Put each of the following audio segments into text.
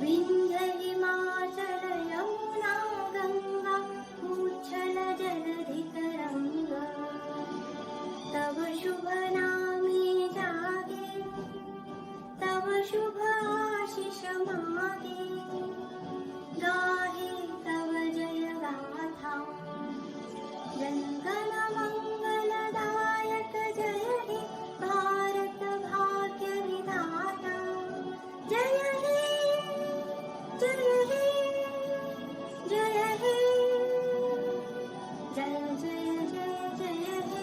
विंध्य हिमाचल यमुना गंगा उच्छल जलधि तरंगा तव शुभ नामे जागे तव शुभ आशीष मागे गाहे तव जय गाथा जनगण मंगलदायक जय हे भारत भाग्य विधाता जय हे जय हे जय हे जय जय जय जय हे.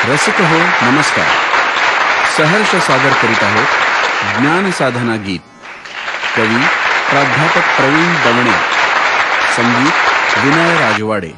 रसिक हो नमस्कार. सहर्ष सादर करीत आहोत ज्ञानसाधना गीत. कवी प्राध्यापक प्रवीण दवणे, संगीत विनय राजवाडे.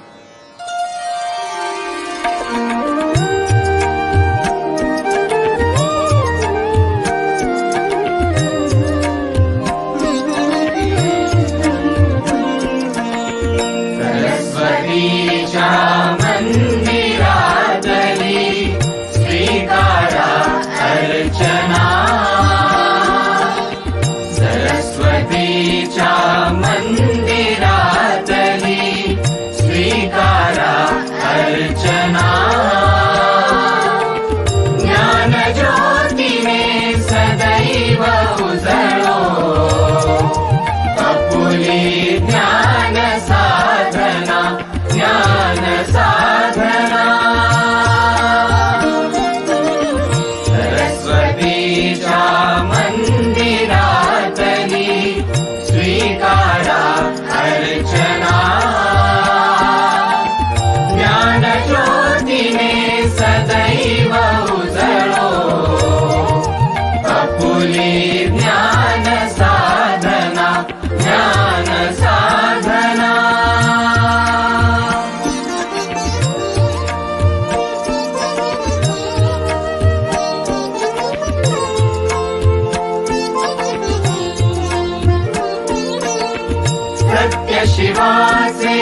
शिवाचे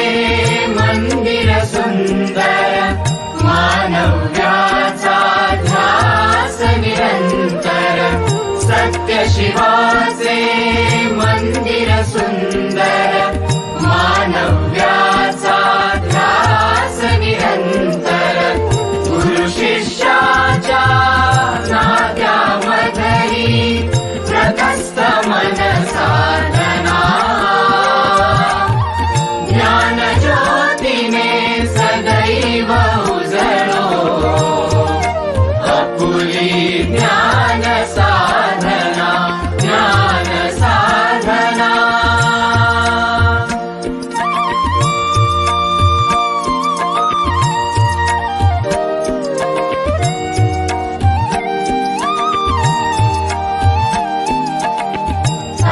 मंदिर सुंदर मानव्याचा ध्यास निरंतर. सत्य शिवाचे मंदिर सुंदर मानव्याचा ध्यास निरंतर. गुरु शिष्याच्या नात्यामधली प्रतस्थ मन साधना सदैव उजळो आपुली ज्ञान साधना ज्ञान साधना.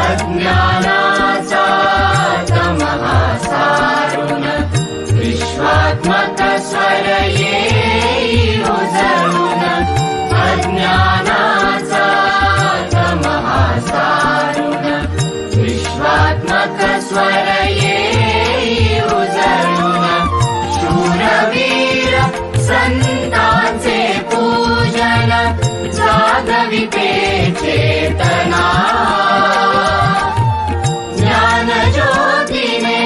अज्ञानाचा तमः सारुण विश्वात्मक स्वर येई उजळून. अज्ञानाचा तमः सारुण विश्वात्मक स्वर येई उजळून. शूरवीर संतांचे पूजन जागविते चेतना ज्ञान ज्योतीने.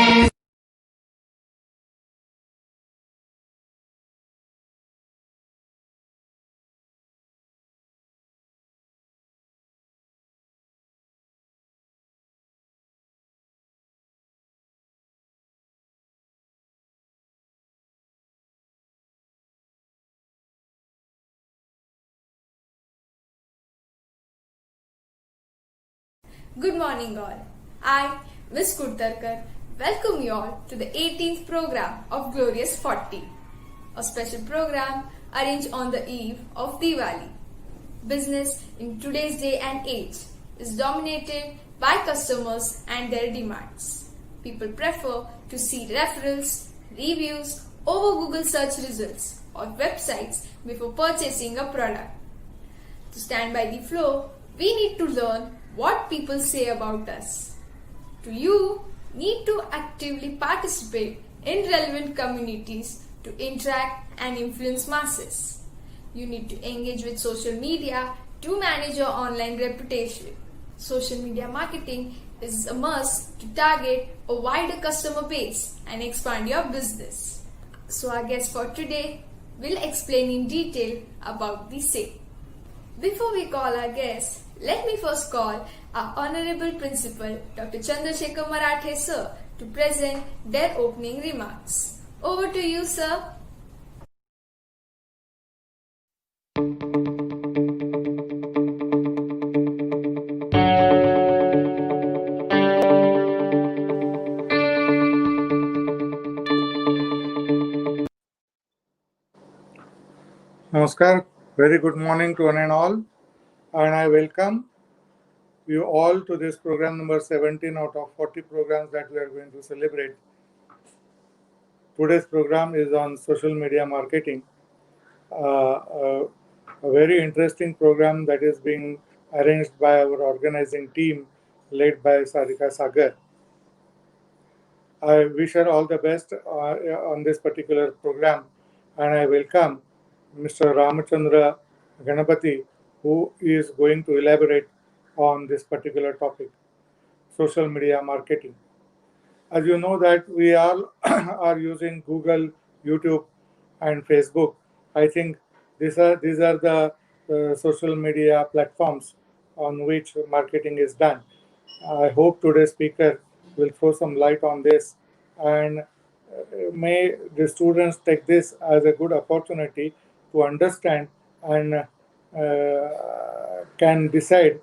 Good morning all. I, Miss Kurtarkar, welcome you all to the 18th program of Glorious 40, a special program arranged on the eve of Diwali. Business in today's day and age is dominated by customers and their demands. People prefer to see referrals, reviews over Google search results or websites before purchasing a product. To stand by the flow, we need to learn what people say about us. To you, need to actively participate in relevant communities to interact and influence masses. You need to engage with social media to manage your online reputation. Social media marketing is a must to target a wider customer base and expand your business. So our guest for today will explain in detail about the same. Before we call our guest, let me first call our Honorable Principal Dr. Chandrasekhar Marathe sir to present their opening remarks. Over to you, sir. Namaskar, very good morning to one and all, and I welcome you all to this program number 17 out of 40 programs that we are going to celebrate. Today's program is on social media marketing, a very interesting program that is being arranged by our organizing team led by Sarika Sagar. I wish her all the best on this particular program, and I welcome Mr. Ramachandra Ganapati, who is going to elaborate on this particular topic, social media marketing. As you know that we all are using Google, YouTube, and Facebook. I think these are the social media platforms on which marketing is done. I hope today's speaker will throw some light on this, and may the students take this as a good opportunity to understand and can decide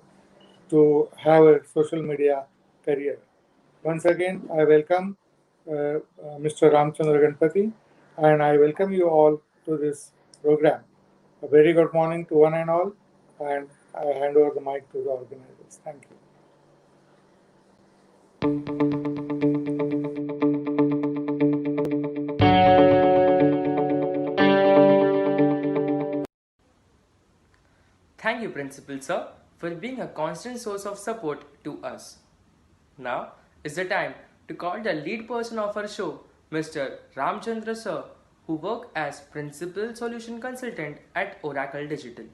to have a social media career. Once again, I welcome Mr. Ramchandra Ganpati, and I welcome you all to this program. A very good morning to one and all, and I hand over the mic to the organizers. Thank you. Thank you, Principal Sir, for being a constant source of support to us. Now is the time to call the lead person of our show, Mr. Ramchandra Sir, who works as Principal Solution Consultant at Oracle Digital.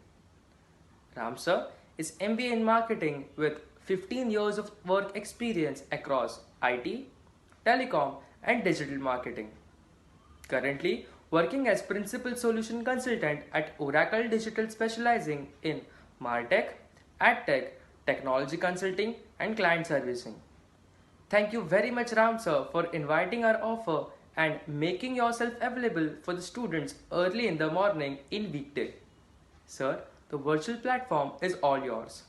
Ram Sir is MBA in Marketing with 15 years of work experience across IT, telecom, and digital marketing. Currently working as Principal Solution Consultant at Oracle Digital, specializing in MarTech, AdTech, technology consulting, and client servicing. Thank you very much, Ram Sir, for inviting our offer and making yourself available for the students early in the morning in weekday. Sir, the virtual platform is all yours.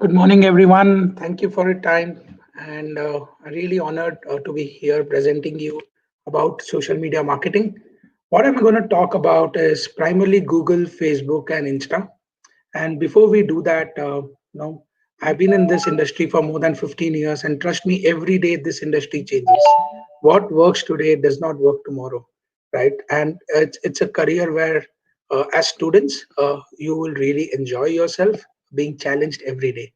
Good morning, everyone. Thank you for your time, and I'm really honored to be here presenting you about social media marketing. What I'm going to talk about is primarily Google, Facebook, and Insta. And before we do that, I've been in this industry for more than 15 years, and trust me, every day this industry changes. What works today does not work tomorrow, right? And it's a career where, as students, you will really enjoy yourself being challenged every day.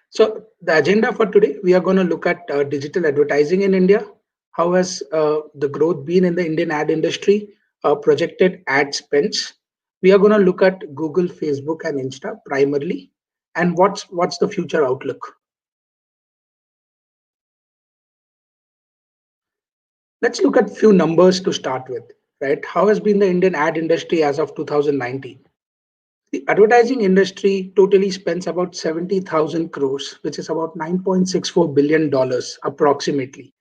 So the agenda for today, we are going to look at digital advertising in India. How has the growth been in the Indian ad industry? Projected ad spends. We are going to look at Google, Facebook, and Insta primarily, and what's the future outlook. Let's look at few numbers to start with. Right? How has been the Indian ad industry as of 2019? The advertising industry totally spends about 70,000 crores, which is about $9.64 billion approximately.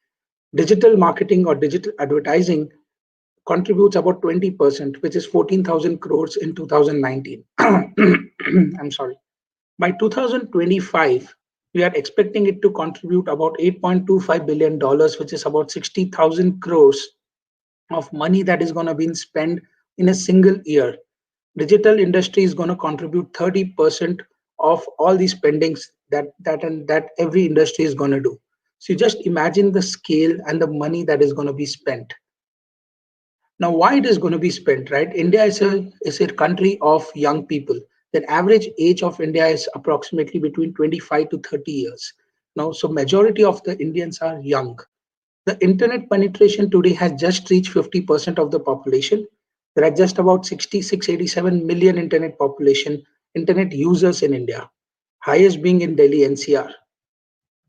Digital marketing or digital advertising contributes about 20%, which is 14,000 crores in 2019. I'm sorry. By 2025, we are expecting it to contribute about $8.25 billion, which is about 60,000 crores of money that is going to be spent in a single year. Digital industry is going to contribute 30% of all these spendings that every industry is going to do. So you just imagine the scale and the money that is going to be spent. Now, why it is going to be spent, right? India is a country of young people. The average age of India is approximately between 25 to 30 years. Now, so majority of the Indians are young. The internet penetration today has just reached 50% of the population. There are just about 86-87 million internet population, internet users in India, highest being in Delhi NCR.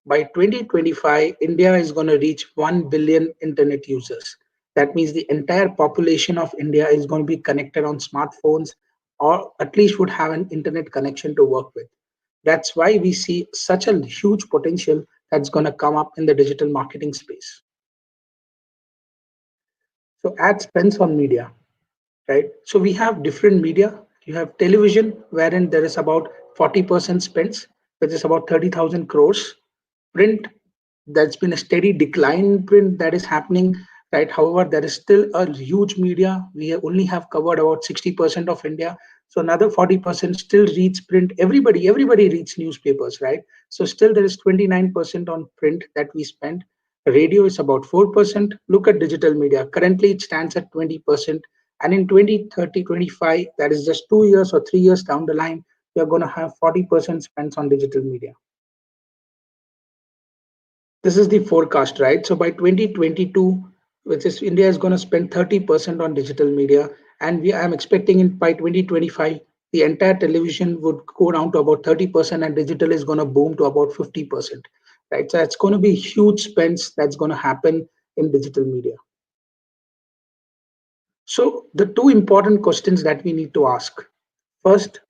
By 2025, India is going to reach 1 billion internet users. That means the entire population of India is going to be connected on smartphones or at least would have an internet connection to work with. That's why we see such a huge potential that's going to come up in the digital marketing space. So ad spends on media, right? So we have different media. You have television, wherein there is about 40% spends, which is about 30,000 crores. Print, that's been a steady decline in print that is happening, right? However, there is still a huge media. We only have covered about 60% of India. So another 40% still reads print. Everybody reads newspapers, right? So still there is 29% on print that we spend. Radio is about 4%. Look at digital media. Currently, it stands at 20%. And in 2030, 25, that is just 2 years or 3 years down the line, we are going to have 40% spent on digital media. This is the forecast, right? So by 2022, which is India is going to spend 30% on digital media, and I'm expecting in by 2025 the entire television would go down to about 30%, and digital is going to boom to about 50%, right? So it's going to be huge spends that's going to happen in digital media. So the two important questions that we need to ask: first,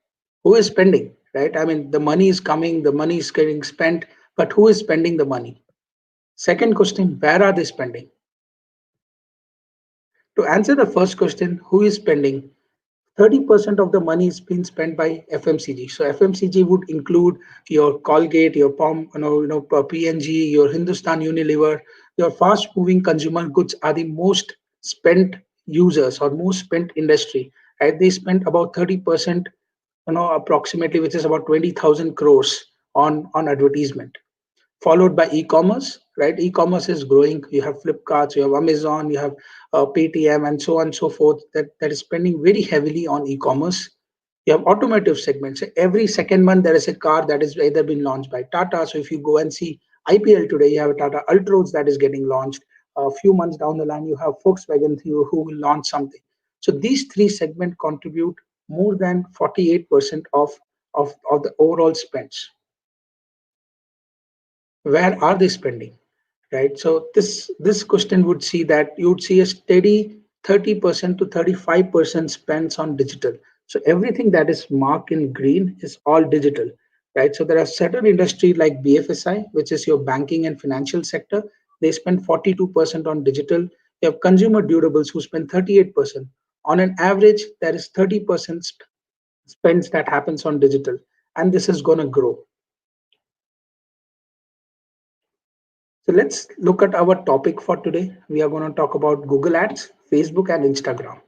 who is spending, right? I mean, the money is coming, the money is getting spent, but who is spending the money? Second question, where are they spending? To answer the first question, who is spending? 30% of the money is being spent by FMCG. So FMCG would include your Colgate, your P&G, your Hindustan Unilever, your fast-moving consumer goods are the most spent users or most spent industry. Right? They spend about 30%, approximately, which is about 20,000 crores on advertisement, followed by e-commerce, right? E-commerce is growing. You have Flipkart, you have Amazon, you have Paytm, and so on and so forth, that is spending very heavily on e-commerce. You have automotive segments. Every second month, there is a car that is either been launched by Tata. So if you go and see IPL today, you have a Tata Ultros that is getting launched. A few months down the line, you have Volkswagen who will launch something. So these three segments contribute more than 48% of the overall spends. Where are they spending, right? So this question would see that you would see a steady 30% to 35% spends on digital. So everything that is marked in green is all digital, right? So there are certain industry like BFSI, which is your banking and financial sector. They spend 42% on digital. You have consumer durables who spend 38%. On an average, there is 30% spends that happens on digital, and this is going to grow. So let's look at our topic for today. We are going to talk about Google Ads, Facebook, and Instagram.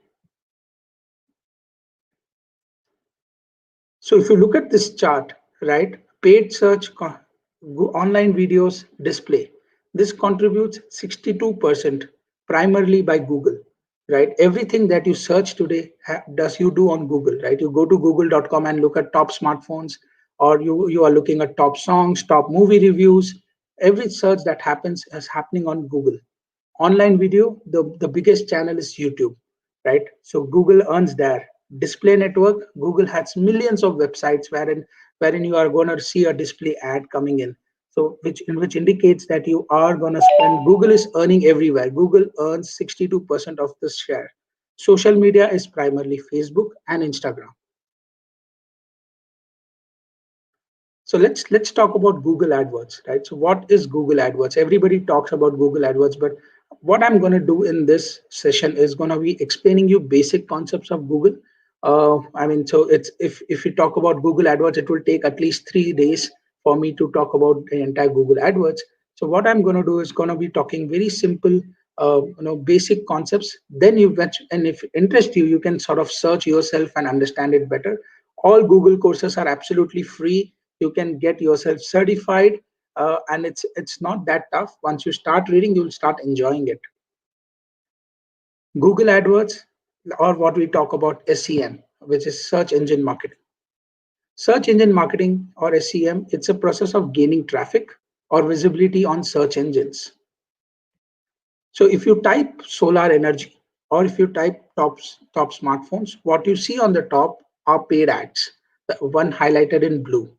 So if you look at this chart, right, paid search, online videos, display, this contributes 62% primarily by Google, right? Everything that you search today does you do on Google, right? You go to google.com and look at top smartphones, or you are looking at top songs, top movie reviews. Every search that happens is happening on Google. Online video, the biggest channel is YouTube, right? So Google earns there. Display network, Google has millions of websites wherein you are going to see a display ad coming in. So which indicates that you are going to spend. Google is earning everywhere. Google earns 62% of this share. Social media is primarily Facebook and Instagram. So let's talk about Google AdWords, right? So what is Google AdWords? Everybody talks about Google AdWords, but What I'm going to do in this session is going to be explaining you basic concepts of Google. I mean, so it's if we talk about Google AdWords, it will take at least 3 days for me to talk about the entire Google AdWords. So what I'm going to do is going to be talking very simple, basic concepts. Then and if it interests you, you can sort of search yourself and understand it better. All Google courses are absolutely free. You can get yourself certified, and it's not that tough. Once you start reading, you'll start enjoying it. Google AdWords, or what we talk about SEM, which is search engine marketing. Search engine marketing, or SEM, it's a process of gaining traffic or visibility on search engines. So if you type solar energy, or if you type top smartphones, what you see on the top are paid ads, the one highlighted in blue.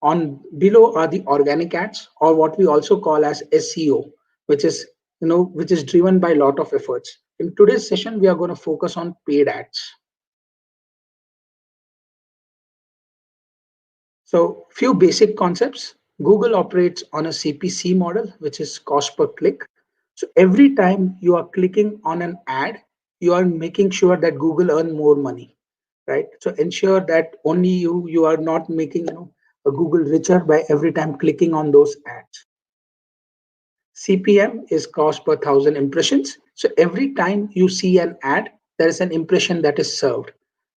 On below are the organic ads, or what we also call as SEO, which is which is driven by a lot of efforts. In today's session, we are going to focus on paid ads. So few basic concepts. Google operates on a CPC model, which is cost per click. So every time you are clicking on an ad, you are making sure that Google earn more money, right? So ensure that only you are not making a Google richer by every time clicking on those ads. CPM is cost per thousand impressions. So every time you see an ad, there is an impression that is served,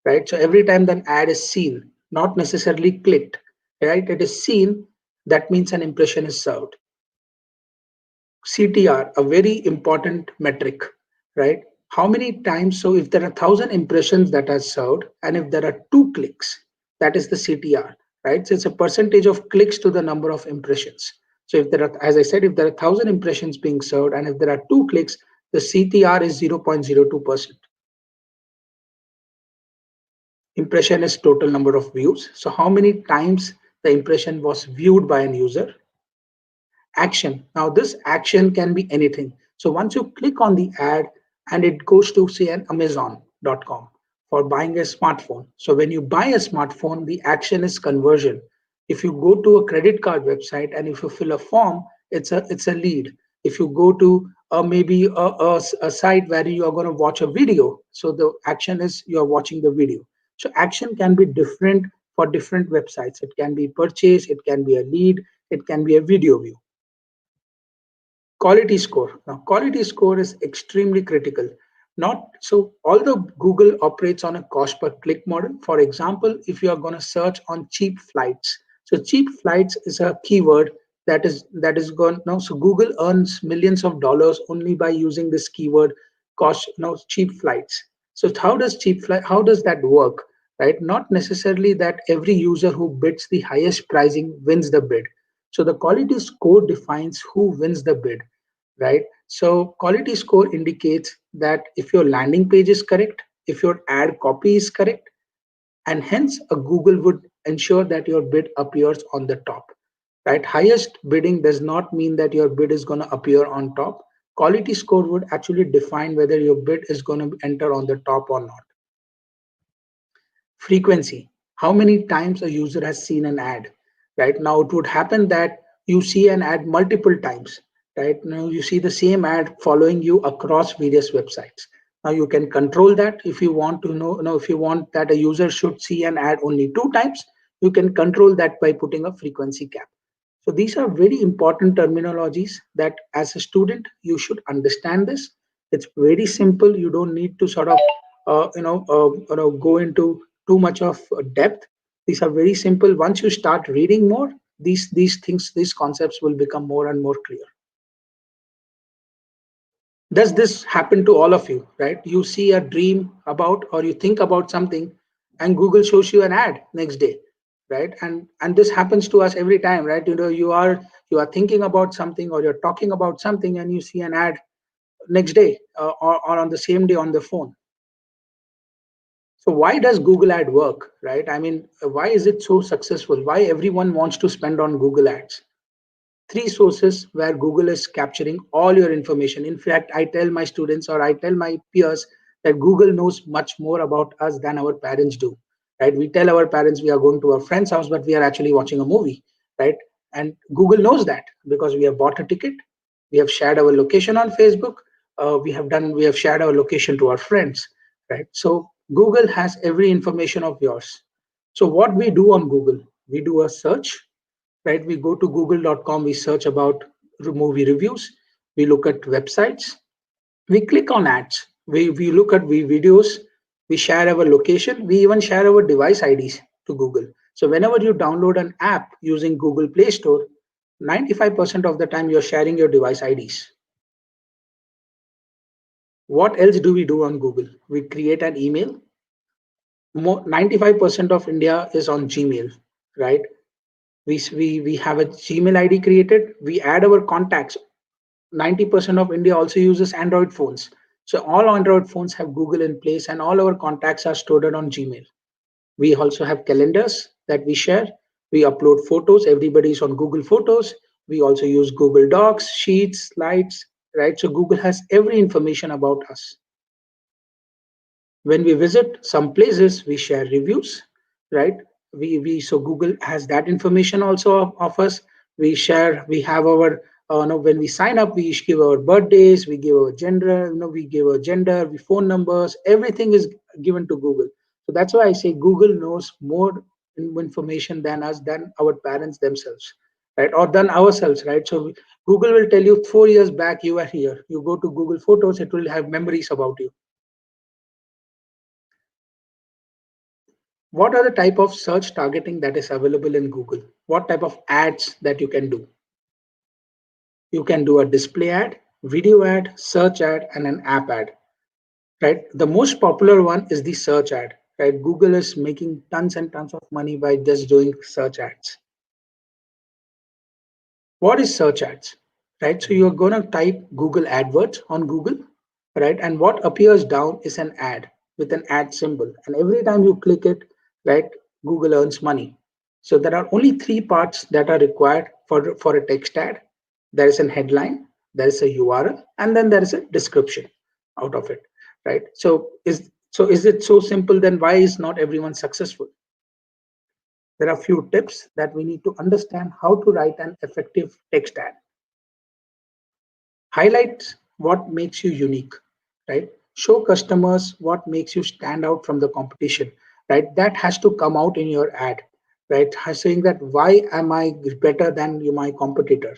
right? So every time an ad is seen, not necessarily clicked, right? It is seen, that means an impression is served. CTR, a very important metric, right? How many times, so if there are 1,000 impressions that are served, and if there are 2 clicks, that is the CTR, right? So it's a percentage of clicks to the number of impressions. So if there are, as I said, if there are 1,000 impressions being served, and if there are 2 clicks, the CTR is 0.02%. Impression is total number of views. So how many times the impression was viewed by an user? Action. Now this action can be anything. So once you click on the ad and it goes to say an Amazon.com for buying a smartphone. So when you buy a smartphone, the action is conversion. If you go to a credit card website and if you fill a form, it's a lead. If you go to maybe a site where you are going to watch a video, so the action is you are watching the video. So action can be different for different websites. It can be purchase, it can be a lead, it can be a video view. Quality score. Now, quality score is extremely critical. Not so, although Google operates on a cost per click model. For example, if you are going to search on cheap flights, so cheap flights is a keyword that is going now. So Google earns millions of dollars only by using this keyword, cost cheap flights. So how does cheap flight? How does that work? Right? Not necessarily that every user who bids the highest pricing wins the bid. So the quality score defines who wins the bid, right? So quality score indicates that if your landing page is correct, if your ad copy is correct, and hence a Google would ensure that your bid appears on the top, right? Highest bidding does not mean that your bid is going to appear on top. Quality score would actually define whether your bid is going to enter on the top or not. Frequency, how many times a user has seen an ad, right? Now it would happen that you see an ad multiple times, right? Now you see the same ad following you across various websites. Now you can control that. If you want to know if you want that a user should see an ad only 2 times, you can control that by putting a frequency cap. So these are very important terminologies that as a student you should understand this. It's very simple. You don't need to sort of go into too much of depth. These are very simple. Once you start reading more, these things, these concepts will become more and more clear. Does this happen to all of you, right? You see a dream about, or you think about something, and Google shows you an ad next day, right? And this happens to us every time, right? You are thinking about something, or you're talking about something, and you see an ad next day, or on the same day on the phone. So why does Google ad work, right? I mean, why is it so successful? Why everyone wants to spend on Google ads? 3 sources where Google is capturing all your information. In fact, I tell my students, or I tell my peers, that Google knows much more about us than our parents do, right? We tell our parents we are going to a friend's house, but we are actually watching a movie, right? And Google knows that because we have bought a ticket, we have shared our location on Facebook, we have shared our location to our friends, right? So Google has every information of yours. So what we do on Google, we do a search, right? We go to google.com, we search about movie reviews, we look at websites, we click on ads, we look at videos, we share our location, we even share our device IDs to Google. So whenever you download an app using Google Play Store, 95% of the time you're sharing your device IDs. What else do we do on Google? We create an email. 95% of India is on Gmail, right? We have a Gmail ID created. We add our contacts. 90% of India also uses Android phones. So all Android phones have Google in place and all our contacts are stored on Gmail. We also have calendars that we share. We upload photos. Everybody's on Google Photos. We also use Google Docs, Sheets, Slides, right? So Google has every information about us. When we visit some places, we share reviews, right? We so Google has that information also of us. We share, we have our no, when we sign up, we give our birthdays, we give our gender, we give our gender, we phone numbers, everything is given to Google. So that's why I say Google knows more information than us, than our parents themselves, right? Or than ourselves, right? So Google will tell you 4 years back you were here. You go to Google Photos, it will have memories about you. What are the type of search targeting that is available in Google? What type of ads that you can do? You can do a display ad, video ad, search ad, and an app ad, right? The most popular one is the search ad, right? Google is making tons and tons of money by just doing search ads. What is search ads, right? So you're going to type Google AdWords on Google, right? And what appears down is an ad with an ad symbol. And every time you click it, right, Google earns money. So there are only three parts that are required for a text ad. There is a headline, there is a URL, and then there is a description out of it, right? So is it so simple? Then why is not everyone successful? There are few tips that we need to understand how to write an effective text ad. Highlight what makes you unique, right? Show customers what makes you stand out from the competition, right? That has to come out in your ad, right? Saying that why am I better than my competitor,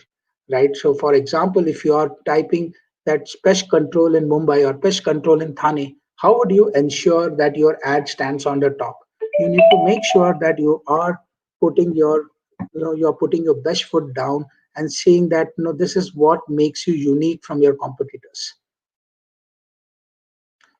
right? So for example, if you are typing that pest control in Mumbai or pest control in Thane, how would you ensure that your ad stands on the top? You need to make sure that you are putting your, you're putting your best foot down and saying that this is what makes you unique from your competitors.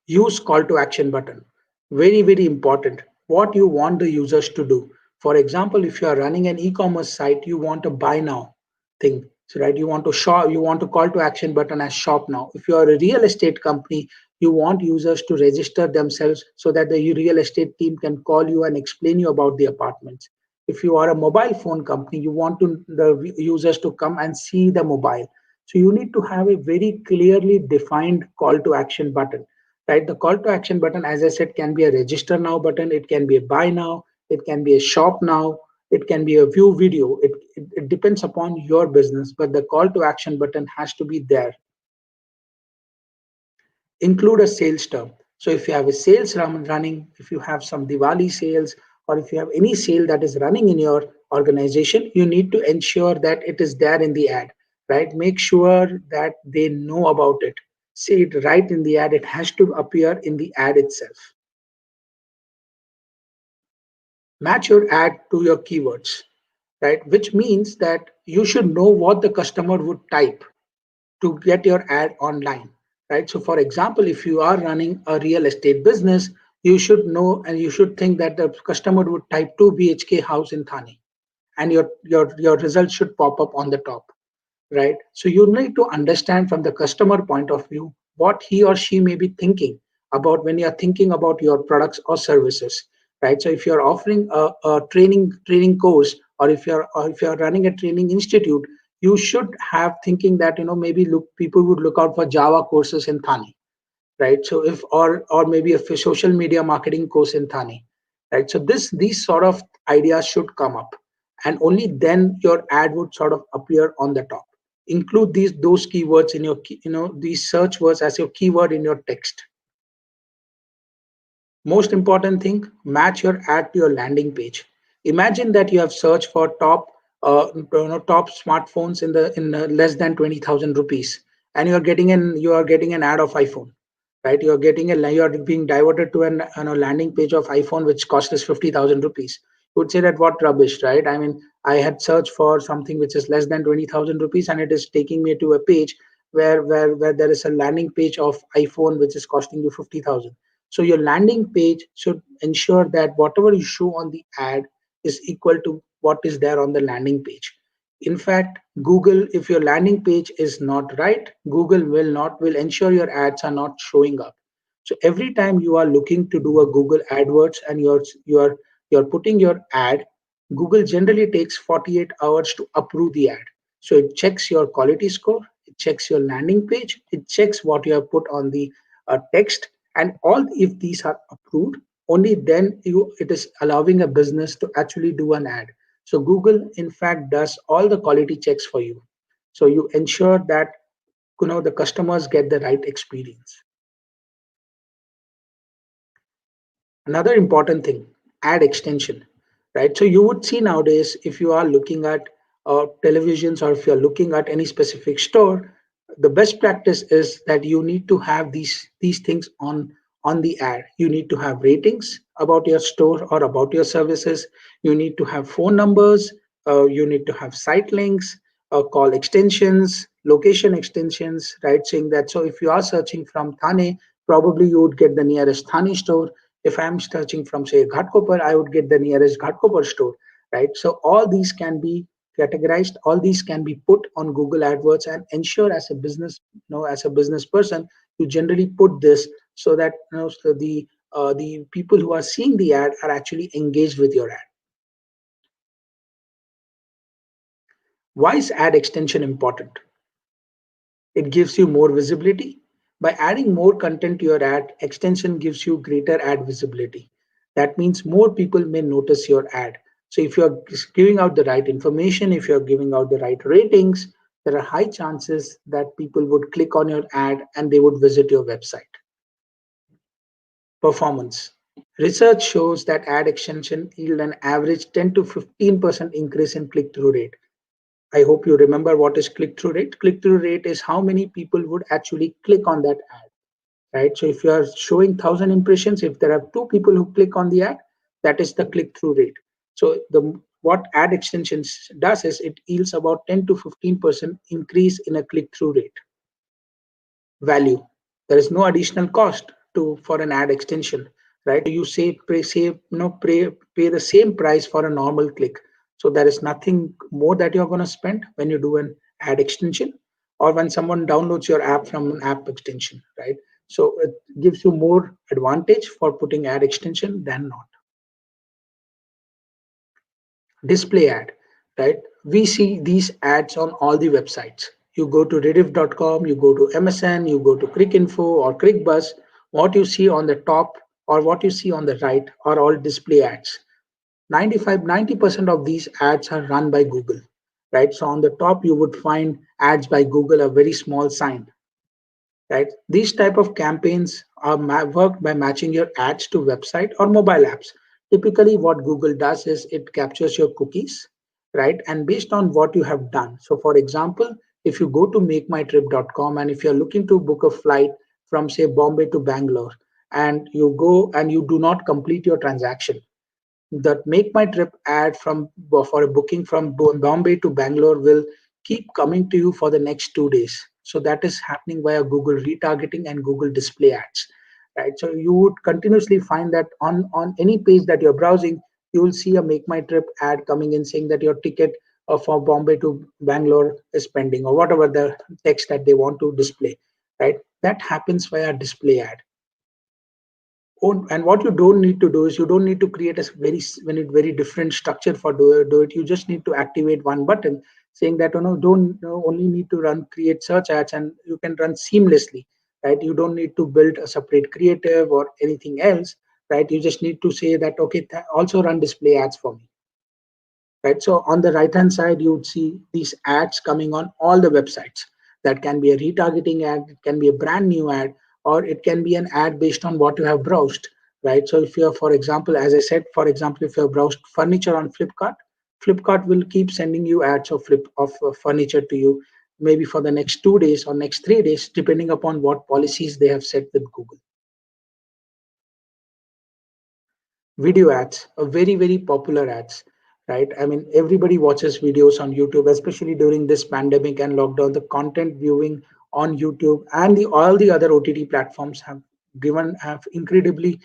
Use call to action button. Very, very important. What you want the users to do. For example, if you are running an e-commerce site, you want a buy now thing. So, right, you want to shop, you want to call to action button as shop now. If you are a real estate company, you want users to register themselves so that the real estate team can call you and explain you about the apartments. If you are a mobile phone company, you want the users to come and see the mobile. So you need to have a very clearly defined call to action button, right? The call to action button, as I said, can be a register now button, it can be a buy now, it can be a shop now, it can be a view video. It depends upon your business, but the call to action button has to be there. Include a sales term. So if you have a sales running, if you have some Diwali sales, or if you have any sale that is running in your organization, you need to ensure that it is there in the ad, right? Make sure that they know about it. Say it right in the ad. It has to appear in the ad itself. Match your ad to your keywords, right? Which means that you should know what the customer would type to get your ad online, right? So for example, if you are running a real estate business, you should know and you should think that the customer would type 2 BHK house in Thane, and your results should pop up on the top, right? So you need to understand from the customer point of view what he or she may be thinking about when you're thinking about your products or services, right? So if you're offering a training course, or if you're running a training institute, you should have thinking that maybe people would look out for Java courses in Thane, right? So if or maybe a social media marketing course in Thane, right? So these sort of ideas should come up, and only then your ad would sort of appear on the top. include those keywords in your these search words as your keyword in your text. Most important thing, match your ad to your landing page. Imagine that you have searched for top smartphones in less than 20,000 rupees, and you are getting an ad of iPhone, right? You are being diverted to an landing page of iPhone which cost us 50,000 rupees. You would say that what rubbish, right? I mean, I had searched for something which is less than 20,000 rupees, and it is taking me to a page where there is a landing page of iPhone which is costing you 50,000. So your landing page should ensure that whatever you show on the ad is equal to what is there on the landing page. In fact, Google, if your landing page is not right, Google will ensure your ads are not showing up. So every time you are looking to do a Google AdWords and you're putting your ad, Google generally takes 48 hours to approve the ad. So it checks your quality score, it checks your landing page, it checks what you have put on the text, and all if these are approved, only then it is allowing a business to actually do an ad. So Google in fact does all the quality checks for you, so you ensure that the customers get the right experience. Another important thing, ad extension, right? So you would see nowadays, if you are looking at televisions or if you're looking at any specific store, the best practice is that you need to have these things on the ad. You need to have ratings about your store or about your services. You need to have phone numbers. You need to have site links, call extensions, location extensions, right? Saying that, so if you are searching from Thane, probably you would get the nearest Thane store. If I'm searching from, say, Ghatkopar, I would get the nearest Ghatkopar store, right? So all these can be categorized, all these can be put on Google AdWords, and ensure as a business, as a business person, you generally put this so that so the people who are seeing the ad are actually engaged with your ad. Why is ad extension important? It gives you more visibility. By adding more content to your ad, extension gives you greater ad visibility. That means more people may notice your ad. So if you're giving out the right information, if you're giving out the right ratings, there are high chances that people would click on your ad and they would visit your website. Performance. Research shows that ad extension yield an average 10 to 15% increase in click-through rate. I hope you remember what is click-through rate. Click-through rate is how many people would actually click on that ad, right? So if you are showing 1,000 impressions, if there are 2 people who click on the ad, that is the click-through rate. So what ad extensions does is it yields about 10 to 15% increase in a click-through rate. Value. There is no additional cost for an ad extension, right? You pay the same price for a normal click. So there is nothing more that you're going to spend when you do an ad extension or when someone downloads your app from an app extension, right? So it gives you more advantage for putting ad extension than not. Display ad, right? We see these ads on all the websites. You go to rediff.com, you go to MSN, you go to Cricinfo or Crickbuzz, what you see on the top or what you see on the right are all display ads. 90% of these ads are run by Google, right? So on the top, you would find ads by Google, a very small sign, right? These type of campaigns are worked by matching your ads to website or mobile apps. Typically what Google does is it captures your cookies, right? And based on what you have done, so for example, if you go to makemytrip.com and if you're looking to book a flight from, say, Bombay to Bangalore, and you go and you do not complete your transaction, that make my trip ad from for a booking from Bombay to Bangalore will keep coming to you for the next 2 days. So that is happening via Google retargeting and Google display ads, right? So you would continuously find that on any page that you're browsing, you will see a make my trip ad coming in saying that your ticket for Bombay to Bangalore is pending or whatever the text that they want to display, right? That happens via display ad. And what you don't need to do is you don't need to create a very different structure for do it. You just need to activate one button saying that don't only need to run create search ads, and you can run seamlessly, right? You don't need to build a separate creative or anything else, right? You just need to say that, okay, also run display ads for me. right? So on the right hand side, you would see these ads coming on all the websites. That can be a retargeting ad, it can be a brand new ad, or it can be an ad based on what you have browsed, right? So if you're, for example, as I said, for example, if you have browsed furniture on Flipkart, Flipkart will keep sending you ads of furniture to you, maybe for the next 2 days or next 3 days, depending upon what policies they have set with Google. Video ads are very popular ads, right? I mean, everybody watches videos on YouTube, especially during this pandemic and lockdown. The content viewing on YouTube and all the other OTT platforms have incredibly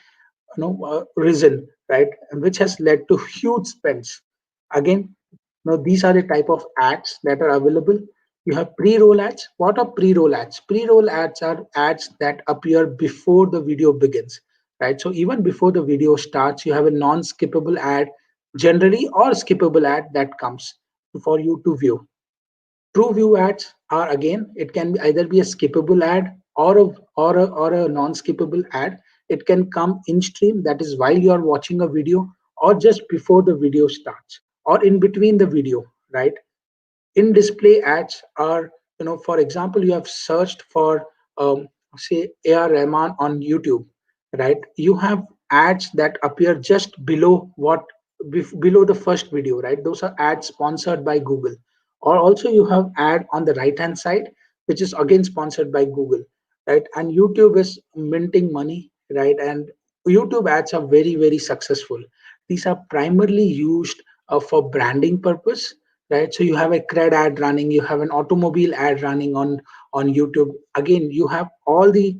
risen, right? And which has led to huge spends. Again, these are the type of ads that are available. You have pre-roll ads. What are pre-roll ads? Pre-roll ads are ads that appear before the video begins, right? So even before the video starts, you have a non-skippable ad, generally, or skippable ad that comes for you to view. True view ads are, again, it can either be a skippable ad or a non-skippable ad. It can come in stream, that is while you are watching a video, or just before the video starts, or in between the video, right? In display ads are, for example, you have searched for say AR Rahman on YouTube, right? You have ads that appear just below below the first video, right? Those are ads sponsored by Google. Or also you have ad on the right hand side, which is again sponsored by Google, right? And YouTube is minting money, right? And YouTube ads are very successful. These are primarily used for branding purpose, right? So you have a cred ad running, you have an automobile ad running on YouTube. Again, you have all the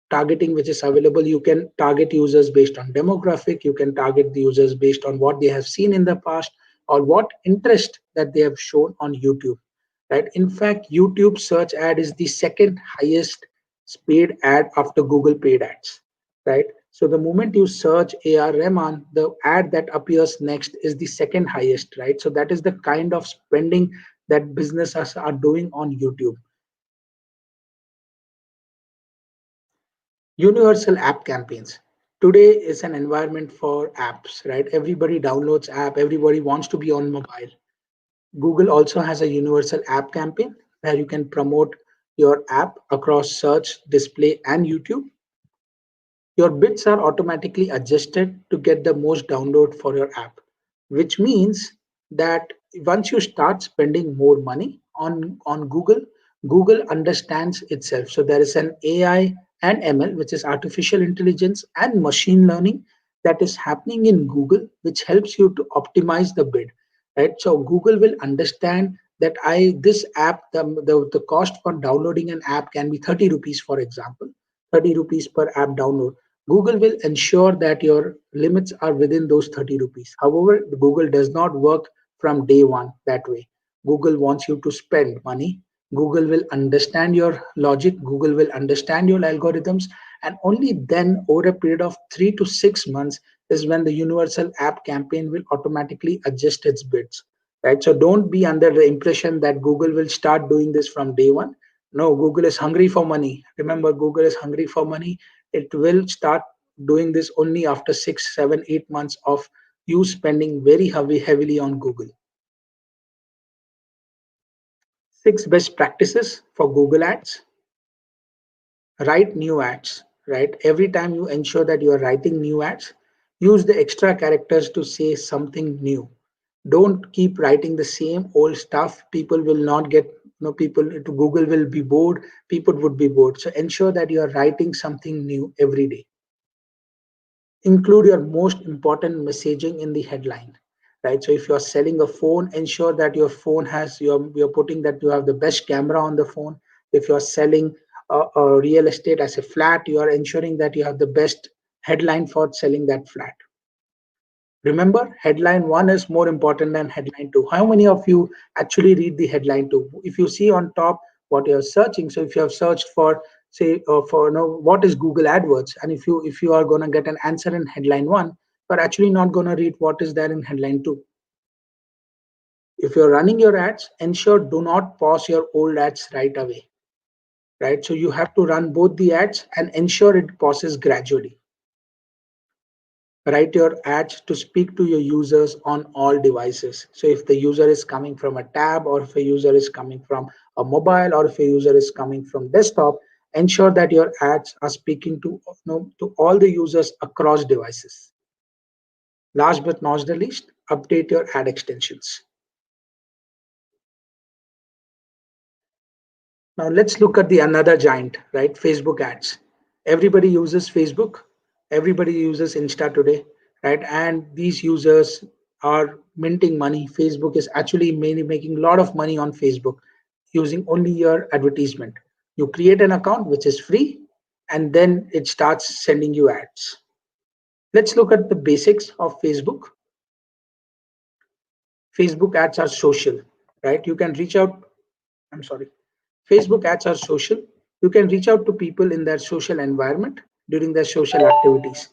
targeting which is available. You can target users based on demographic, you can target the users based on what they have seen in the past, or what interest that they have shown on YouTube, right? In fact, YouTube search ad is the second highest paid ad after Google paid ads, right? So the moment you search AR Rahman, the ad that appears next is the second highest, right? So that is the kind of spending that businesses are doing on YouTube. Universal app campaigns. Today is an environment for apps, right? Everybody downloads app, everybody wants to be on mobile. Google also has a universal app campaign where you can promote your app across search, display, and YouTube. Your bits are automatically adjusted to get the most download for your app, which means that once you start spending more money on Google, Google understands itself. So there is an AI and ML, which is artificial intelligence and machine learning, that is happening in Google, which helps you to optimize the bid, right? So Google will understand that this app, the cost for downloading an app can be 30 rupees, for example, 30 rupees per app download. Google will ensure that your limits are within those 30 rupees. However, Google does not work from day one that way. Google wants you to spend money. Google will understand your logic. Google will understand your algorithms. And only then, over a period of 3 to 6 months, is when the universal app campaign will automatically adjust its bids. Right? So don't be under the impression that Google will start doing this from day one. No, Google is hungry for money. Remember, Google is hungry for money. It will start doing this only after 6, 7, 8 months of you spending very heavily on Google. 6 best practices for Google Ads. Write new ads, right? Every time you ensure that you are writing new ads, use the extra characters to say something new. Don't keep writing the same old stuff. People will not get, people to Google will be bored, people would be bored. So ensure that you are writing something new every day. Include your most important messaging in the headline, right? So if you're selling a phone, ensure that your phone has you're putting that you have the best camera on the phone. If you're selling a real estate as a flat, you are ensuring that you have the best headline for selling that flat. Remember, headline one is more important than headline two. How many of you actually read the headline two? If you see on top what you're searching, so if you have searched for, say, for what is Google AdWords, and if you are going to get an answer in headline one, you're actually not going to read what is there in headline two. If you're running your ads, ensure do not pause your old ads right away, right? So you have to run both the ads and ensure it pauses gradually. Write your ads to speak to your users on all devices. So if the user is coming from a tab, or if a user is coming from a mobile, or if a user is coming from desktop, ensure that your ads are speaking to, to all the users across devices. Last but not the least, update your ad extensions. Now let's look at the another giant, right? Facebook ads. Everybody uses Facebook. Everybody uses Insta today, right? And these users are minting money. Facebook is actually mainly making a lot of money on Facebook using only your advertisement. You create an account which is free, and then it starts sending you ads. Let's look at the basics of Facebook. Facebook ads are social, right? You can reach out. I'm sorry. Facebook ads are social. You can reach out to people in their social environment during their social activities.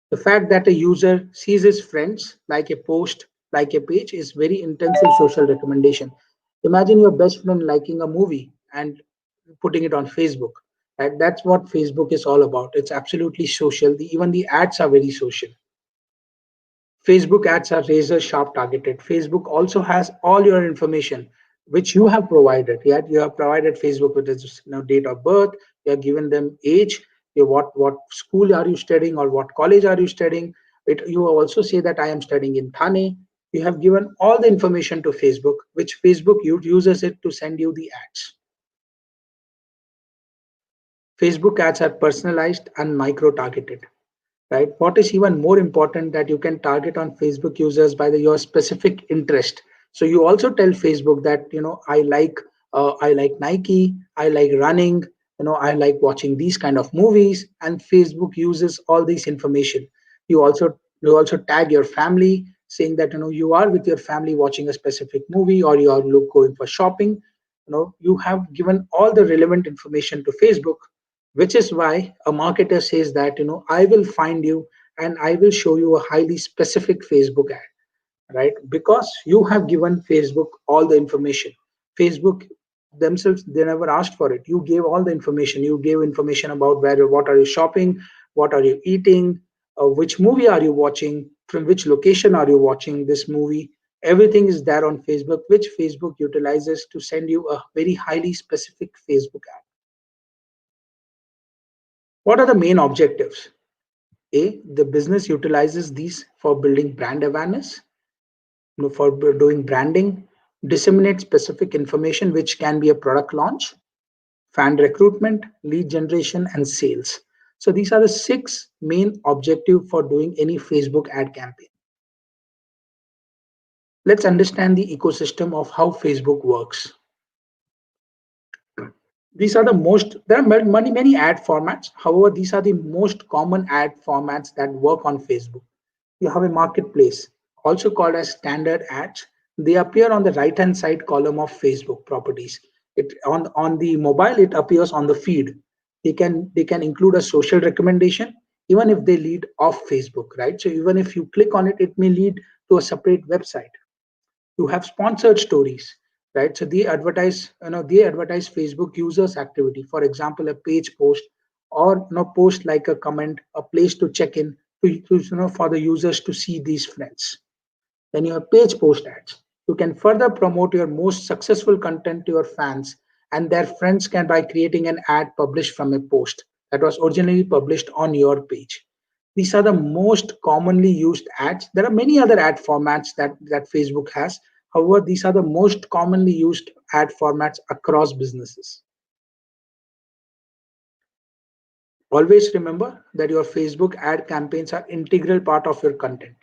The fact that a user sees his friends like a post, like a page, is very intensive social recommendation. Imagine your best friend liking a movie and putting it on Facebook. Right? That's what Facebook is all about. It's absolutely social. Even the ads are very social. Facebook ads are razor sharp targeted. Facebook also has all your information which you have provided. Yeah, you have provided Facebook with its date of birth. You have given them age. What school are you studying, or what college are you studying? You also say that I am studying in Thane. You have given all the information to Facebook, which Facebook uses it to send you the ads. Facebook ads are personalized and micro targeted, right? What is even more important, that you can target on Facebook users by your specific interest. So you also tell Facebook that I like Nike, I like running, I like watching these kind of movies, and Facebook uses all this information. You also tag your family, saying that you are with your family watching a specific movie, or you are going for shopping. You have given all the relevant information to Facebook, which is why a marketer says that I will find you and I will show you a highly specific Facebook ad, right? Because you have given Facebook all the information. Facebook themselves, they never asked for it. You gave all the information. You gave information about what are you shopping, what are you eating, which movie are you watching, from which location are you watching this movie. Everything is there on Facebook, which Facebook utilizes to send you a very highly specific Facebook ad. What are the main objectives? A, the business utilizes these for building brand awareness, for doing branding, disseminate specific information, which can be a product launch, fan recruitment, lead generation, and sales. So these are the 6 main objectives for doing any Facebook ad campaign. Let's understand the ecosystem of how Facebook works. These are the most, there are many ad formats. However, these are the most common ad formats that work on Facebook. You have a marketplace, also called as standard ads. They appear on the right hand side column of Facebook properties. On the mobile, it appears on the feed. They can include a social recommendation, even if they lead off Facebook, right? So even if you click on it, it may lead to a separate website. You have sponsored stories, right? So they advertise Facebook users activity. For example, a page post, or post like a comment, a place to check in, for the users to see these friends. Then you have page post ads. You can further promote your most successful content to your fans and their friends can, by creating an ad published from a post that was originally published on your page. These are the most commonly used ads. There are many other ad formats that Facebook has. However, these are the most commonly used ad formats across businesses. Always remember that your Facebook ad campaigns are integral part of your content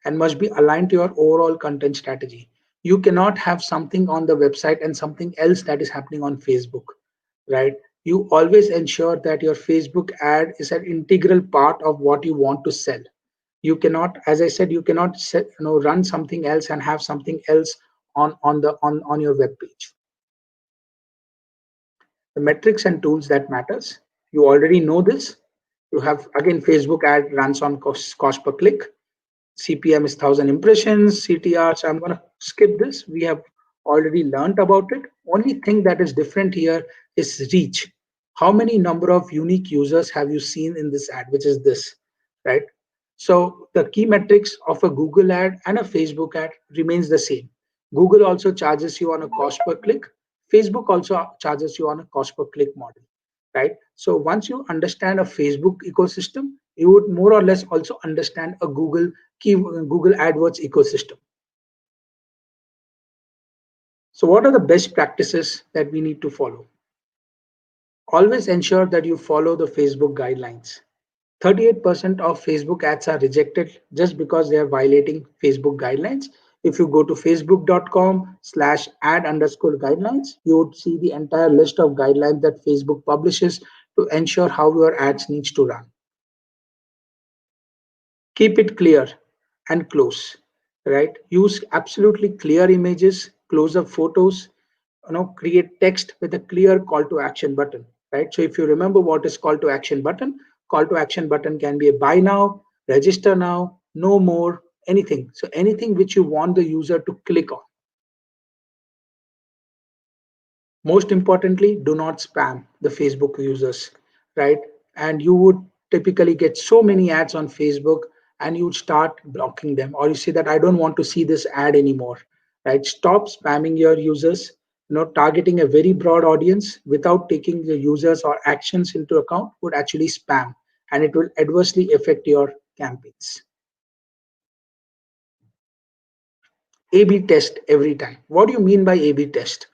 and must be aligned to your overall content strategy. You cannot have something on the website and something else that is happening on Facebook, right? You always ensure that your Facebook ad is an integral part of what you want to sell. You cannot, as I said, you cannot run something else and have something else on your web page. The metrics and tools that matters, you already know this. You have, again, Facebook ad runs on cost per click. CPM is 1000 impressions, CTR. So I'm going to skip this. We have already learned about it. Only thing that is different here is reach. How many number of unique users have you seen in this ad, which is this, right? So the key metrics of a Google ad and a Facebook ad remains the same. Google also charges you on a cost per click. Facebook also charges you on a cost per click model, right? So once you understand a Facebook ecosystem, you would more or less also understand a Google AdWords ecosystem. So what are the best practices that we need to follow? Always ensure that you follow the Facebook guidelines. 38% of Facebook ads are rejected just because they are violating Facebook guidelines. If you go to facebook.com/ad_guidelines, you would see the entire list of guidelines that Facebook publishes to ensure how your ads needs to run. Keep it clear and close, right? Use absolutely clear images, close up photos, create text with a clear call to action button, right? So if you remember what is call to action button can be a buy now, register now, no more, anything. So anything which you want the user to click on. Most importantly, do not spam the Facebook users, right? And you would typically get so many ads on Facebook and you would start blocking them, or you say that I don't want to see this ad anymore, right? Stop spamming your users. Targeting a very broad audience without taking the users or actions into account would actually spam, and it will adversely affect your campaigns. A/B test every time. What do you mean by A/B test?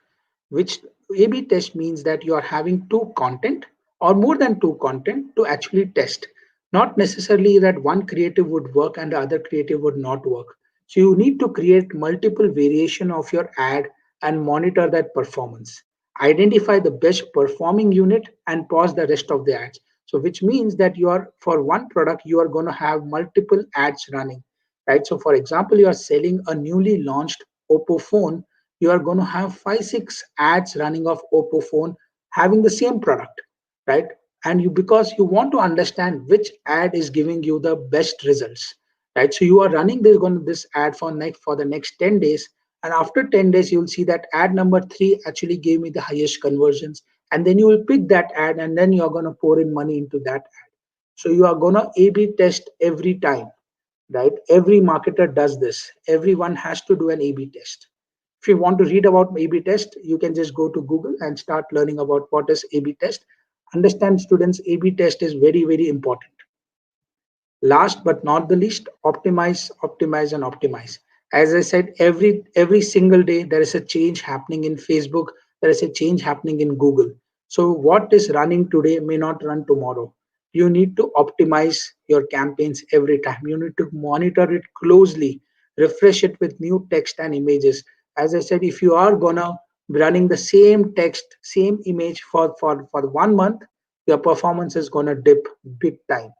Which A/B test means that you are having two content or more than two content to actually test. Not necessarily that one creative would work and the other creative would not work. So you need to create multiple variation of your ad and monitor that performance. Identify the best performing unit and pause the rest of the ads. So which means that you are for one product you are going to have multiple ads running, right? So for example, you are selling a newly launched Oppo phone, you are going to have 5 6 ads running of Oppo phone having the same product, right? And you, because you want to understand which ad is giving you the best results, right? So you are running this ad for the next 10 days, and after 10 days you'll see that ad number 3 actually gave me the highest conversions, and then you will pick that ad and then you're going to pour in money into that ad. So you are going to A/B test every time, right? Every marketer does this. Everyone has to do an A/B test. If you want to read about A/B test, you can just go to Google and start learning about what is A/B test. Understand, students, A/B test is very, very important. Last but not the least, optimize, optimize, and optimize. As I said, every single day there is a change happening in Facebook, there is a change happening in Google. So what is running today may not run tomorrow. You need to optimize your campaigns every time. You need to monitor it closely, refresh it with new text and images. As I said, if you are gonna be running the same text, same image for 1 month, your performance is gonna dip big time,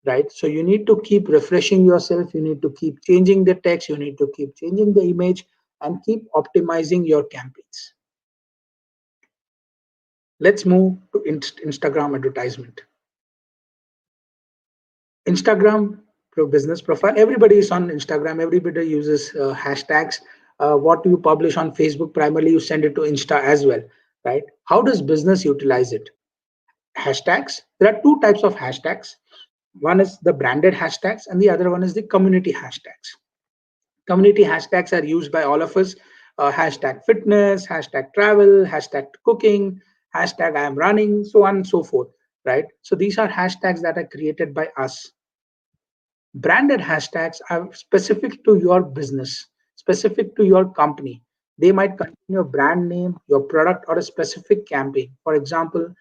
right? So you need to keep refreshing yourself, you need to keep changing the text, you need to keep changing the image, and keep optimizing your campaigns. Let's move to Instagram advertisement. Instagram business profile. Everybody is on Instagram, everybody uses hashtags. What you publish on Facebook, primarily you send it to Insta as well, right? How does business utilize it? Hashtags. There are two types of hashtags. One is the branded hashtags and the other one is the community hashtags. Community hashtags are used by all of us. Hashtag fitness, hashtag travel, hashtag cooking, hashtag I am running, so on and so forth, right? So these are hashtags that are created by us. Branded hashtags are specific to your business, specific to your company. They might contain your brand name, your product, or a specific campaign. For example,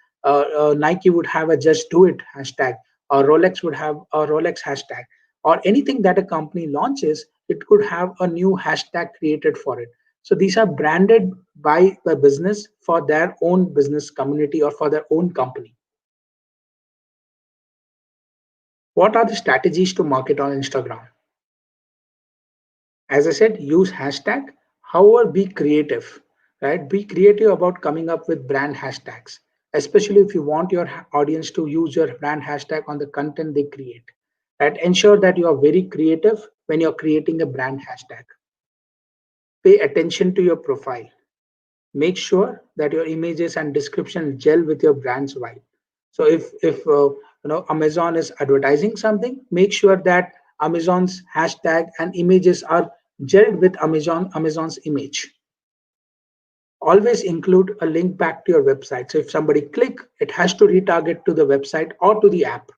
Nike would have a just do it hashtag, or Rolex would have a Rolex hashtag, or anything that a company launches, it could have a new hashtag created for it. So these are branded by the business for their own business community or for their own company. What are the strategies to market on Instagram? As I said, use hashtag. However, be creative, right? Be creative about coming up with brand hashtags, especially if you want your audience to use your brand hashtag on the content they create, right? Ensure that you are very creative when you're creating a brand hashtag. Pay attention to your profile. Make sure that your images and description gel with your brand's vibe. So if Amazon is advertising something, make sure that Amazon's hashtag and images are gelled with Amazon's image. Always include a link back to your website. So if somebody click, it has to retarget to the website or to the app.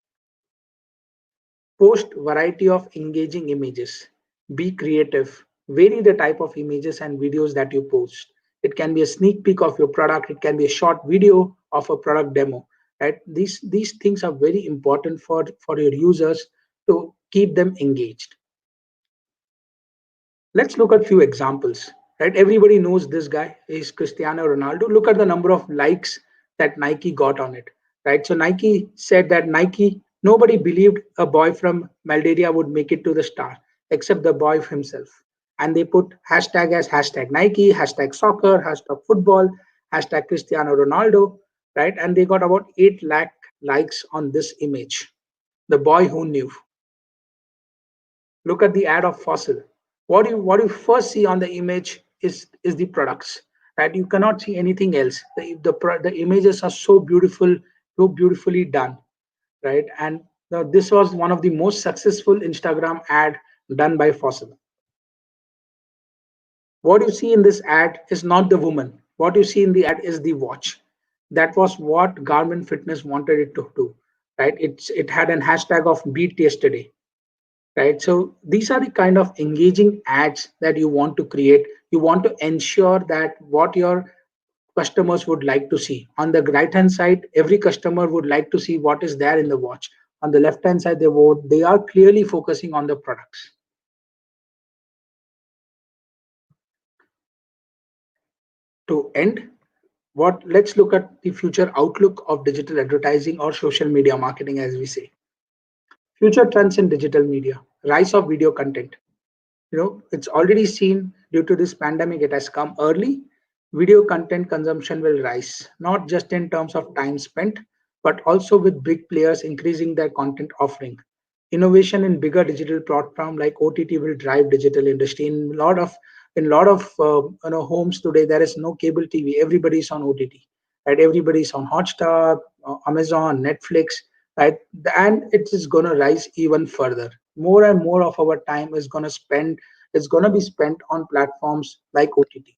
Post variety of engaging images. Be creative. Vary the type of images and videos that you post. It can be a sneak peek of your product. It can be a short video of a product demo. Right? These things are very important for your users to keep them engaged. Let's look at few examples. Right? Everybody knows this guy is Cristiano Ronaldo. Look at the number of likes that Nike got on it. Right? So Nike said that nobody believed a boy from Moldavia would make it to the star except the boy himself. And they put hashtag as hashtag Nike, hashtag soccer, hashtag football, hashtag Cristiano Ronaldo, right? And they got about 8 lakh likes on this image. The boy who knew. Look at the ad of Fossil. What you first see on the image is the products, right? You cannot see anything else. The images are so beautifully done, right? And this was one of the most successful Instagram ad done by Fossil. What you see in this ad is not the woman. What you see in the ad is the watch. That was what Garmin Fitness wanted it to do, right? It had an hashtag of beat yesterday, right? So these are the kind of engaging ads that you want to create. You want to ensure that what your customers would like to see. On the right hand side, every customer would like to see what is there in the watch. On the left hand side, they are clearly focusing on the products. To end, what let's look at the future outlook of digital advertising or social media marketing, as we say. Future trends in digital media, rise of video content. It's already seen due to this pandemic, it has come early. Video content consumption will rise, not just in terms of time spent, but also with big players increasing their content offering. Innovation in bigger digital platform like OTT will drive digital industry. In a lot of homes today, there is no cable TV. Everybody's on OTT, right? Everybody's on Hotstar, Amazon, Netflix, right? And it is going to rise even further. More and more of our time is going to be spent on platforms like OTT.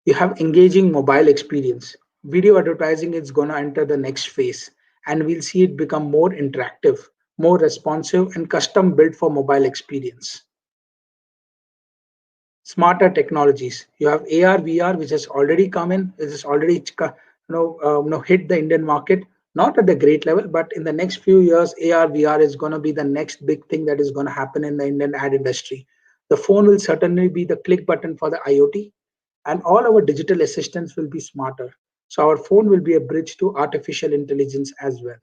You have engaging mobile experience. Video advertising is going to enter the next phase, and we'll see it become more interactive, more responsive, and custom built for mobile experience. Smarter technologies. You have AR, VR, which has already come in. It has already hit the Indian market, not at the great level, but in the next few years, AR, VR is going to be the next big thing that is going to happen in the Indian ad industry. The phone will certainly be the click button for the IoT, and all our digital assistants will be smarter. So our phone will be a bridge to artificial intelligence as well.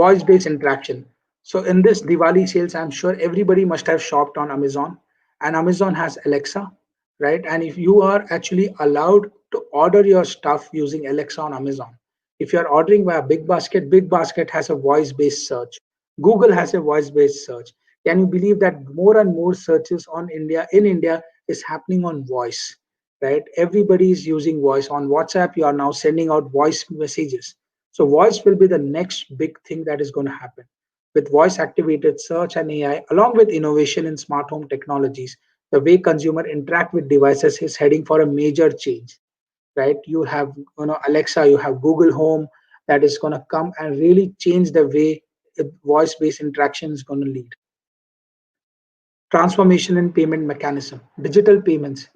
Voice-based interaction. So in this Diwali sales, I'm sure everybody must have shopped on Amazon, and Amazon has Alexa, right? And if you are actually allowed to order your stuff using Alexa on Amazon, if you're ordering via Big Basket has a voice-based search. Google has a voice-based search. Can you believe that more and more searches in India is happening on voice, right? Everybody is using voice. On WhatsApp, you are now sending out voice messages. So voice will be the next big thing that is going to happen. With voice activated search and AI, along with innovation in smart home technologies, the way consumer interact with devices is heading for a major change, right? You have Alexa, you have Google Home that is going to come and really change the way voice-based interaction is going to lead. Transformation in payment mechanism. Digital payments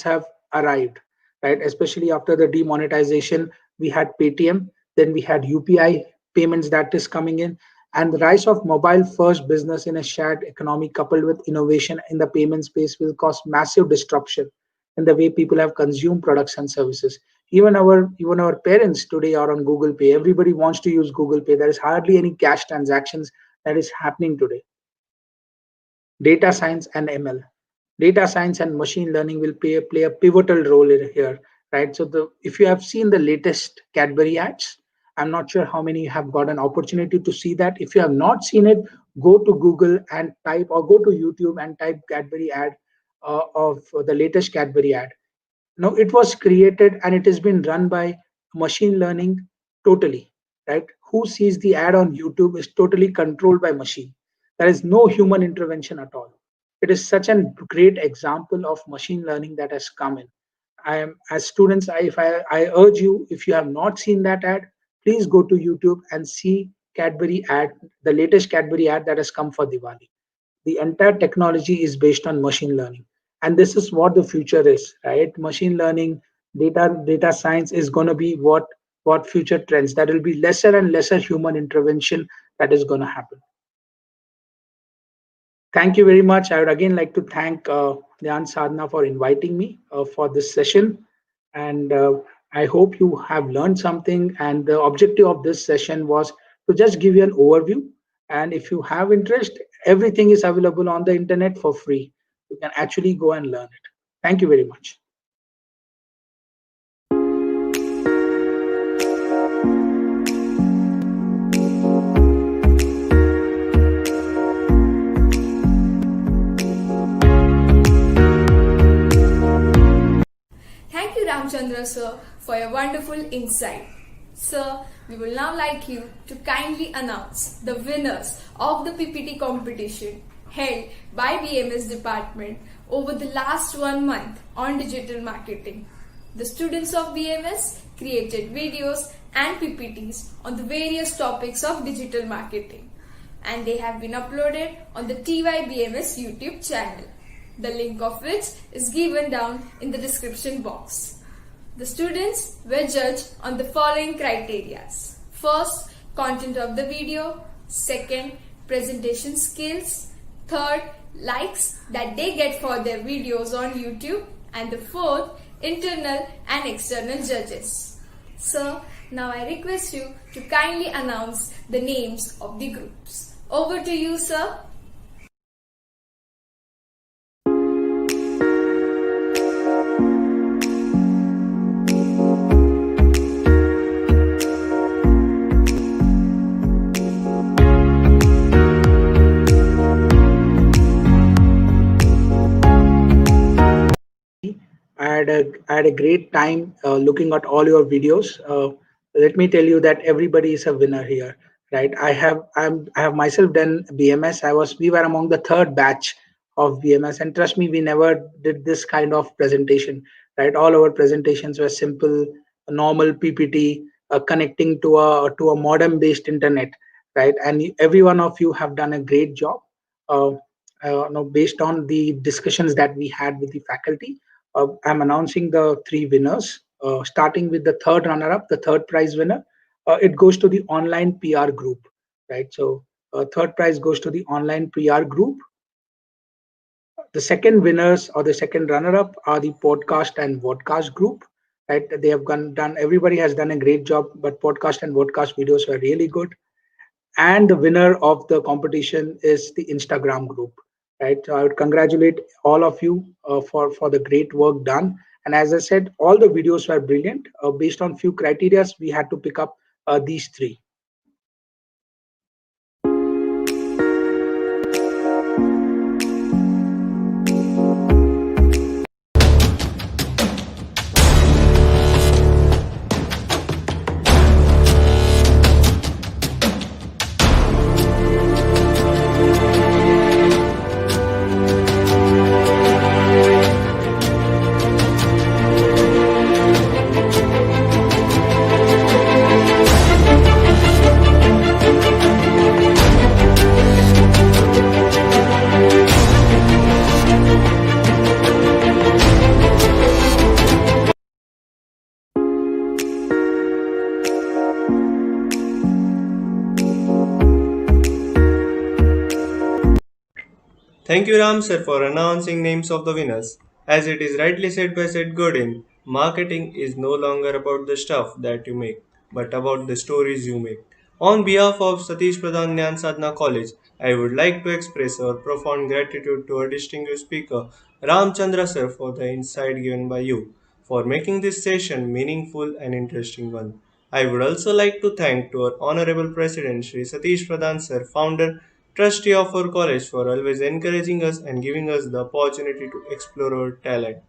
have arrived, right? Especially after the demonetization, we had Paytm, then we had UPI payments that is coming in, and the rise of mobile first business in a shared economy coupled with innovation in the payment space will cause massive disruption in the way people have consumed products and services. Even our parents today are on Google Pay. Everybody wants to use Google Pay. There is hardly any cash transactions that is happening today. Data science and ML. Data science and machine learning will play a pivotal role in here, right? So if you have seen the latest Cadbury ads, I'm not sure how many have got an opportunity to see that. If you have not seen it, go to Google and type, or go to YouTube and type Cadbury ad of the latest Cadbury ad. Now it was created and it has been run by machine learning totally, right? who sees the ad on YouTube is totally controlled by machine. There is no human intervention at all. It is such a great example of machine learning that has come in. I am as students, I urge you, if you have not seen that ad, please go to YouTube and see Cadbury ad, the latest Cadbury ad that has come for Diwali. The entire technology is based on machine learning, and this is what the future is, right? Machine learning, data science is going to be what future trends. That will be lesser and lesser human intervention that is going to happen. Thank you very much. I would again like to thank Dhyan Sadhana for inviting me for this session. And I hope you have learned something. And the objective of this session was to just give you an overview. And if you have interest, everything is available on the internet for free. You can actually go and learn it. Thank you very much. Thank you, Ramchandra sir, for your wonderful insight. Sir, we will now like you to kindly announce the winners of the PPT competition held by BMS department over the last 1 month on digital marketing. The students of BMS created videos and PPTs on the various topics of digital marketing, and they have been uploaded on the TYBMS YouTube channel, the link of which is given down in the description box. The students were judged on the following criteria. First, content of the video. Second, presentation skills. Third, likes that they get for their videos on YouTube. And the fourth, internal and external judges. So, now I request you to kindly announce the names of the groups. Over to you, sir. I had a great time looking at all your videos. Let me tell you that everybody is a winner here, right? I have myself done BMS. We were among the third batch of BMS, and trust me, we never did this kind of presentation, right? All our presentations were simple, normal PPT, connecting to a modem based internet, right? And every one of you have done a great job. Uh, Based on the discussions that we had with the faculty, I'm announcing the three winners, starting with the third runner-up, the third prize winner. It goes to the online PR group, right? So third prize goes to the online PR group. The second winners or the second runner-up are the podcast and vodcast group, right? They have done. Everybody has done a great job, but podcast and vodcast videos were really good. And the winner of the competition is the Instagram group, right? So I would congratulate all of you for the great work done. And as I said, all the videos were brilliant. Based on few criteria, we had to pick up these three. Thank you, Ram sir, for announcing names of the winners. As it is rightly said by Seth Godin, marketing is no longer about the stuff that you make, but about the stories you make. On behalf of Satish Pradhan Dnyanasadhana College, I would like to express our profound gratitude to our distinguished speaker, Ram Chandra sir, for the insight given by you, for making this session meaningful and interesting one. I would also like to thank to our Honorable President Shri Satish Pradhan sir, founder, trustee of our college, for always encouraging us and giving us the opportunity to explore our talent.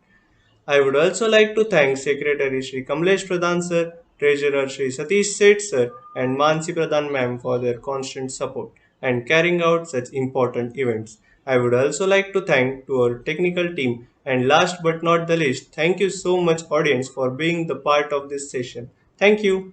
I would also like to thank Secretary Shri Kamlesh Pradhan sir, Treasurer Shri Satish Seth Sir, and Mansi Pradhan Ma'am for their constant support and carrying out such important events. I would also like to thank to our technical team and last but not the least, thank you so much audience for being the part of this session. Thank you.